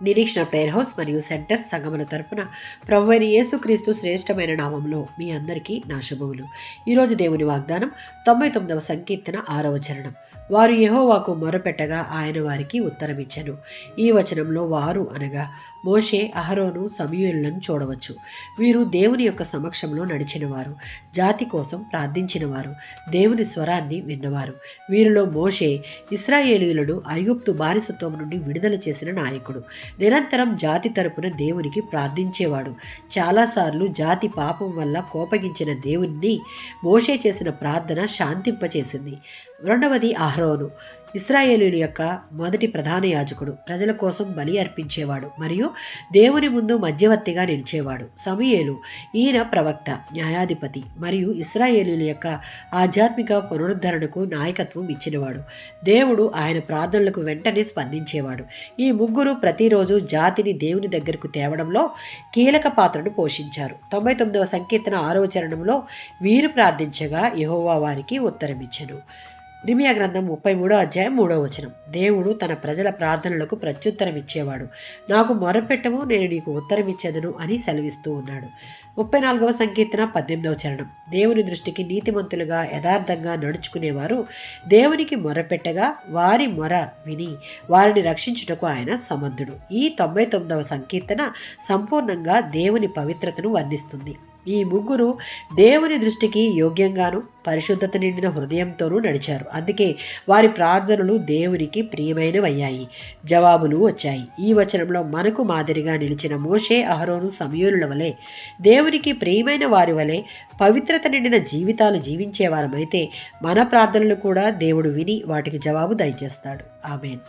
నిరీక్షణ prayer house మరియు centre సంగముల తరపున ప్రభువైన యేసుక్రీస్తు శ్రేష్టమైన నామంలో మీ అందరికీ నా శుభములు. ఈరోజు దేవుని వాగ్దానం 99వ సంకీర్తన 6వ చరణం. వారు యెహోవాకు మొరపెట్టగా ఆయన వారికి ఉత్తరమిచ్చెను. ఈ వచనంలో వారు అనగా మోషే, అహరోను, సమూయేలులను చూడవచ్చు. వీరు దేవుని యొక్క సమక్షంలో నడిచినవారు, జాతి కోసం ప్రార్థించినవారు, దేవుని స్వరాన్ని విన్నవారు. వీరిలో మోషే ఇశ్రాయేలీయులను ఐగుప్తు బానిసత్వం నుండి విడుదల చేసిన నాయకుడు. నిరంతరం జాతి తరపున దేవునికి ప్రార్థించేవాడు. చాలాసార్లు జాతి పాపం వల్ల కోపగించిన దేవుణ్ణి మోషే చేసిన ప్రార్థన శాంతింపచేసింది. రెండవది అహరోను, ఇశ్రాయేలీయుల యొక్క మొదటి ప్రధాన యాజకుడు. ప్రజల కోసం బలి అర్పించేవాడు మరియు దేవుని ముందు మధ్యవర్తిగా నిలిచేవాడు. సమూయేలు, ఈయన ప్రవక్త, న్యాయాధిపతి మరియు ఇశ్రాయేలీయుల యొక్క ఆధ్యాత్మిక పునరుద్ధరణకు నాయకత్వం ఇచ్చినవాడు. దేవుడు ఆయన ప్రార్థనలకు వెంటనే స్పందించేవాడు. ఈ ముగ్గురు ప్రతిరోజు జాతిని దేవుని దగ్గరకు తేవడంలో కీలక పాత్రను పోషించారు. 99వ సంకీర్తన 6వ చరణంలో వీరు ప్రార్థించగా యెహోవా వారికి ఉత్తరమిచ్చెను. ఇర్మీయా గ్రంథం 33వ అధ్యాయం 3వ వచనం. దేవుడు తన ప్రజల ప్రార్థనలకు ప్రత్యుత్తరం ఇచ్చేవాడు. నాకు మొరపెట్టము, నేను నీకు ఉత్తరం ఇచ్చేదను అని సెలవిస్తూ ఉన్నాడు. 34వ సంకీర్తన 18వ చరణం. దేవుని దృష్టికి నీతిమంతులుగా యథార్థంగా నడుచుకునేవారు దేవునికి మొరపెట్టగా వారి మొర విని వారిని రక్షించుటకు ఆయన సమర్థుడు. ఈ 99వ సంకీర్తన సంపూర్ణంగా దేవుని పవిత్రతను వర్ణిస్తుంది. ఈ ముగ్గురు దేవుని దృష్టికి యోగ్యంగాను పరిశుద్ధత నిండిన హృదయంతోనూ నడిచారు. అందుకే వారి ప్రార్థనలు దేవునికి ప్రియమైనవయ్యాయి, జవాబులు వచ్చాయి. ఈ వచనంలో మనకు మాదిరిగా నిలిచిన మోషే, అహరోను, సమూయేలుల వలె దేవునికి ప్రియమైన వారి వలె పవిత్రత నిండిన జీవితాలు జీవించేవారమైతే మన ప్రార్థనలు కూడా దేవుడు విని వాటికి జవాబు దయచేస్తాడు. ఆమేన్.